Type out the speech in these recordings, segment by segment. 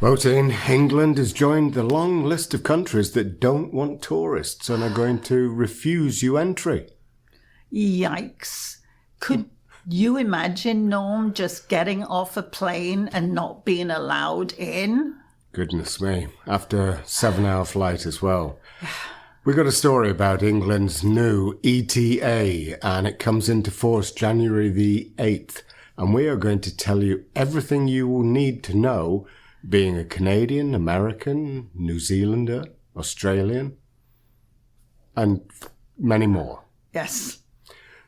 Voting, England has joined the long list of countries that don't want tourists and are going to refuse you entry. Yikes. Could you imagine, Norm, just getting off a plane and not being allowed in? Goodness me, after a 7-hour flight as well. We got a story about England's new ETA, and it comes into force January the 8th. And we are going to tell you everything you will need to know, being a Canadian, American, New Zealander, Australian, and many more. Yes.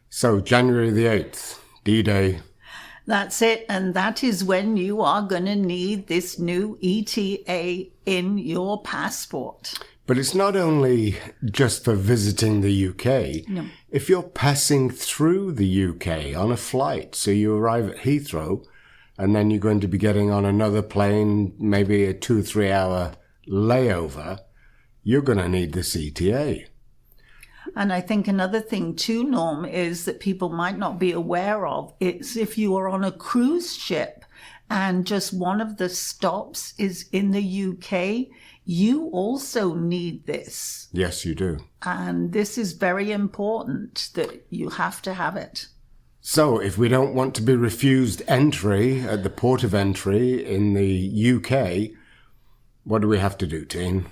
So January the 8th, D-Day. That's it. And that is when you are going to need this new ETA in your passport. But it's not only just for visiting the UK. No. If you're passing through the UK on a flight, so you arrive at Heathrow, and then you're going to be getting on another plane, maybe a 2-3 hour layover, you're going to need this ETA. And I think another thing too, Norm, is that people might not be aware of. It's if you are on a cruise ship and just one of the stops is in the UK, you also need this. Yes, you do. And this is very important that you have to have it. So if we don't want to be refused entry at the port of entry in the UK, what do we have to do, Teen?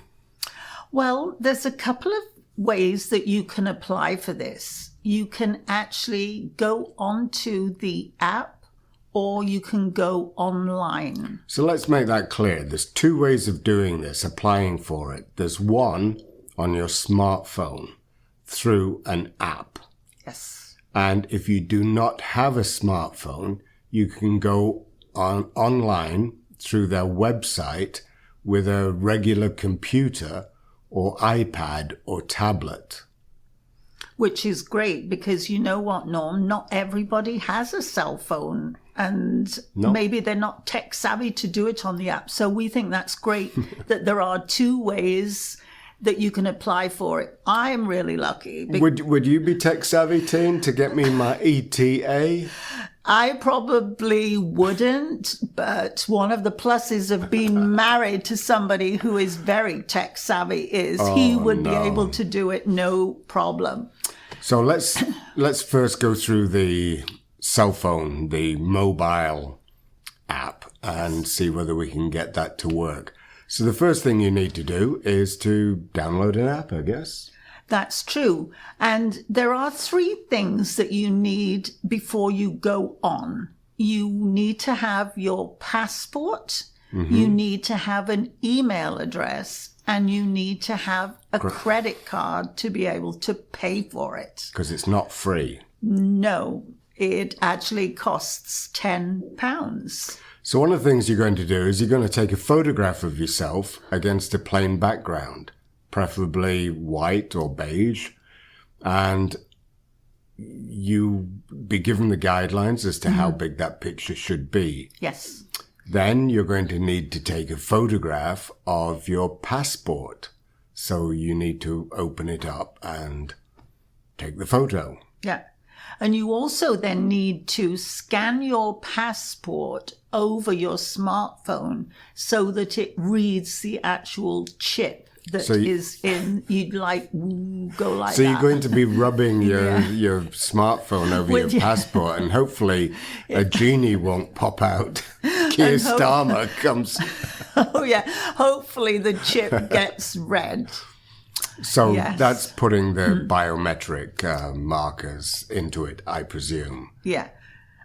Well, there's a couple of ways that you can apply for this. You can actually go onto the app or you can go online. So let's make that clear. There's 2 ways of doing this, applying for it. There's one on your smartphone through an app. Yes. And if you do not have a smartphone, you can go online through their website with a regular computer or iPad or tablet. Which is great because you know what, Norm? Not everybody has a cell phone and maybe they're not tech savvy to do it on the app. So we think that's great that there are 2 ways that you can apply for it. I am really lucky. Would you be tech savvy, Teen, to get me my ETA? I probably wouldn't, but one of the pluses of being married to somebody who is very tech savvy is he would be able to do it no problem. So let's first go through the cell phone, the mobile app, and see whether we can get that to work. So the first thing you need to do is to download an app, I guess. That's true. And there are 3 things that you need before you go on. You need to have your passport, you need to have an email address, and you need to have a credit card to be able to pay for it. Because it's not free. No, it actually costs £10. So one of the things you're going to do is you're going to take a photograph of yourself against a plain background, preferably white or beige, and you be given the guidelines as to how big that picture should be. Yes. Then you're going to need to take a photograph of your passport. So you need to open it up and take the photo. Yeah. And you also then need to scan your passport over your smartphone so that it reads the actual chip that is in. You'd like go like that. So you're going to be rubbing your smartphone over your passport, and hopefully a genie won't pop out. Keir Starmer comes. Oh yeah, hopefully the chip gets read. So that's putting the biometric markers into it, I presume. Yeah.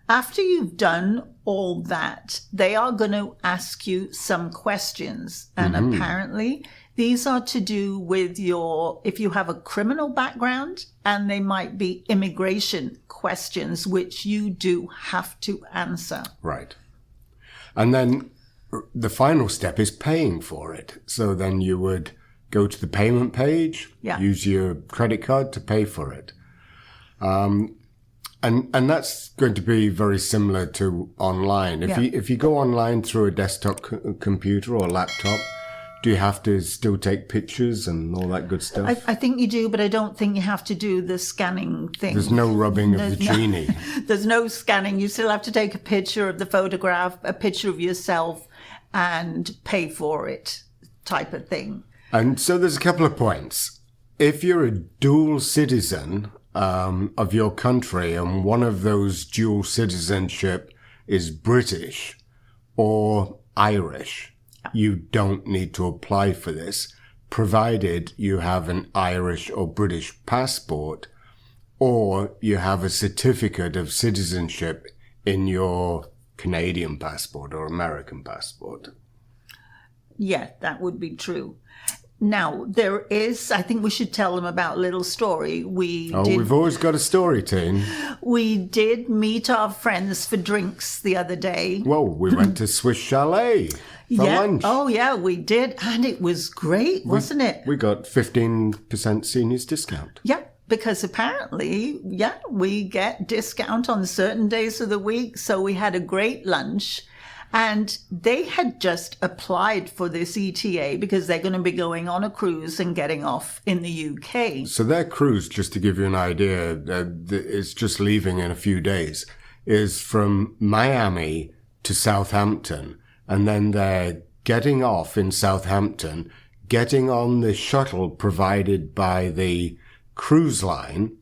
After you've done all that, they are going to ask you some questions. And apparently these are to do with if you have a criminal background, and they might be immigration questions, which you do have to answer. Right. And then the final step is paying for it. So then you would go to the payment page, use your credit card to pay for it. And that's going to be very similar to online. If you go online through a desktop computer or laptop, do you have to still take pictures and all that good stuff? I think you do, but I don't think you have to do the scanning thing. There's no rubbing of the genie. There's no scanning. You still have to take a picture of the photograph, a picture of yourself, and pay for it type of thing. And so there's a couple of points. If you're a dual citizen of your country and one of those dual citizenship is British or Irish, you don't need to apply for this, provided you have an Irish or British passport or you have a certificate of citizenship in your Canadian passport or American passport. Yeah, that would be true. Now, there is, I think we should tell them about a little story. We've always got a story, Teen. We did meet our friends for drinks the other day. Well, we went to Swiss Chalet for lunch. Oh, yeah, we did. And it was great, wasn't it? We got 15% seniors discount. Yeah, because apparently, we get discount on certain days of the week. So we had a great lunch. And they had just applied for this ETA because they're going to be going on a cruise and getting off in the UK. So their cruise, just to give you an idea, is just leaving in a few days, is from Miami to Southampton. And then they're getting off in Southampton, getting on the shuttle provided by the cruise line,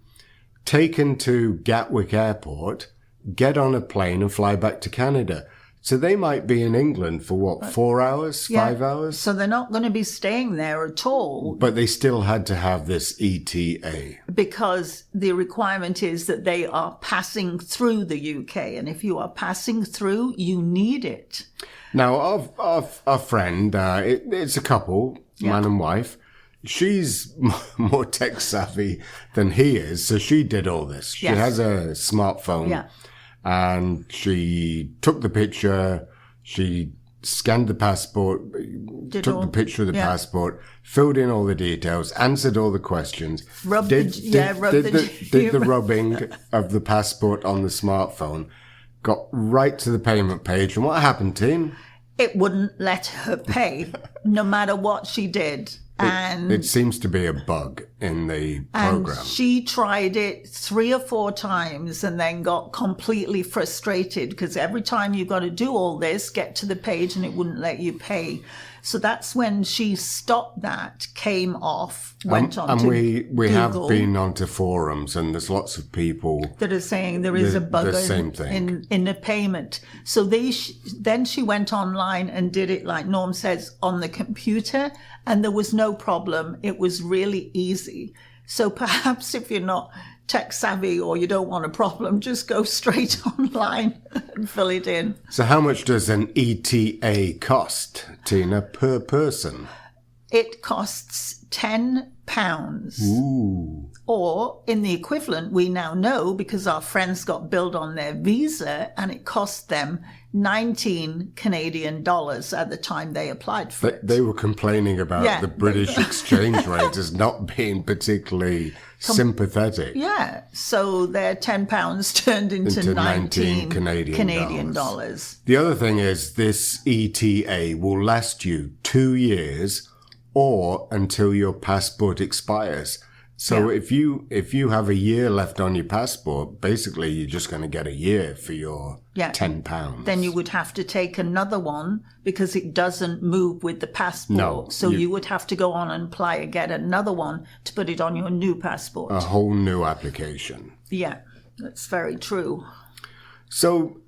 taken to Gatwick Airport, get on a plane and fly back to Canada. So they might be in England for 4 hours, 5 hours? So they're not going to be staying there at all. But they still had to have this ETA. Because the requirement is that they are passing through the UK. And if you are passing through, you need it. Now, our friend, it's a couple, man and wife. She's more tech savvy than he is. So she did all this. She has a smartphone. Yeah. And she took the picture, she scanned the passport, took the picture of the passport, filled in all the details, answered all the questions, did the rubbing of the passport on the smartphone, got right to the payment page. And what happened, Teen? It wouldn't let her pay, no matter what she did. And it seems to be a bug in the program. And she tried it 3 or 4 times and then got completely frustrated because every time you got to do all this, get to the page and it wouldn't let you pay. So that's when she stopped that, came off, went on to we Google, have been onto forums and there's lots of people that are saying there is a bug in the payment. So then she went online and did it, like Norm says, on the computer, and there was no problem. It was really easy. So perhaps if you're not tech savvy or you don't want a problem, just go straight online and fill it in. So how much does an ETA cost, Tina, per person? It costs £10. Ooh. Or in the equivalent, we now know because our friends got billed on their visa and it cost them 19 Canadian dollars at the time they applied for it. They were complaining about the British exchange rate as not being particularly sympathetic. Yeah, so their £10 turned into 19 Canadian dollars. The other thing is this ETA will last you 2 years or until your passport expires. So if you have a year left on your passport, basically you're just going to get a year for your £10. Then you would have to take another one because it doesn't move with the passport. No, so you would have to go on and apply and get another one to put it on your new passport. A whole new application. Yeah, that's very true. So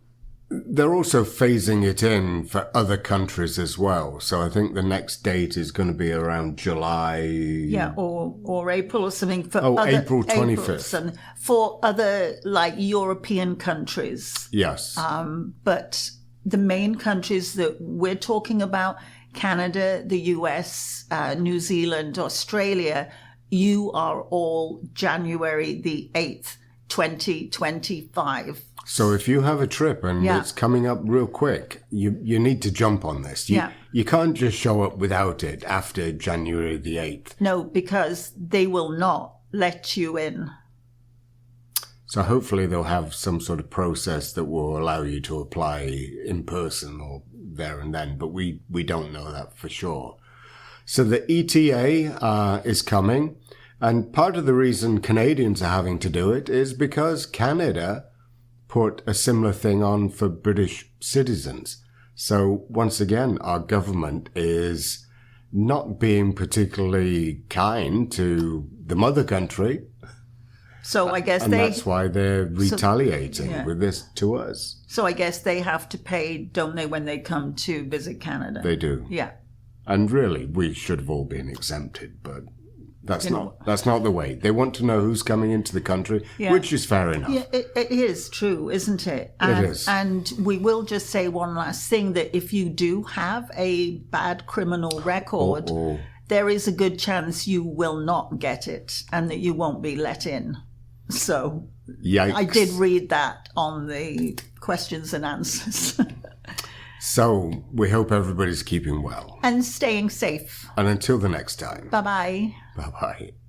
they're also phasing it in for other countries as well. So I think the next date is going to be around July. Yeah, or April or something. For April 25th. For other, like, European countries. Yes. But the main countries that we're talking about, Canada, the US, New Zealand, Australia, you are all January the 8th, 2025. So if you have a trip and it's coming up real quick, you need to jump on this. You can't just show up without it after January the 8th. No, because they will not let you in. So hopefully they'll have some sort of process that will allow you to apply in person or there and then, but we don't know that for sure. So the ETA is coming, and part of the reason Canadians are having to do it is because Canada put a similar thing on for British citizens. So once again, our government is not being particularly kind to the mother country. So I guess And that's why they're retaliating with this to us. So I guess they have to pay, don't they, when they come to visit Canada? They do. Yeah. And really, we should have all been exempted, but that's not the way. They want to know who's coming into the country, which is fair enough. Yeah, it is true, isn't it? It is. And we will just say one last thing, that if you do have a bad criminal record, there is a good chance you will not get it and that you won't be let in. So yikes. I did read that on the questions and answers. So we hope everybody's keeping well. And staying safe. And until the next time. Bye-bye. Bye-bye.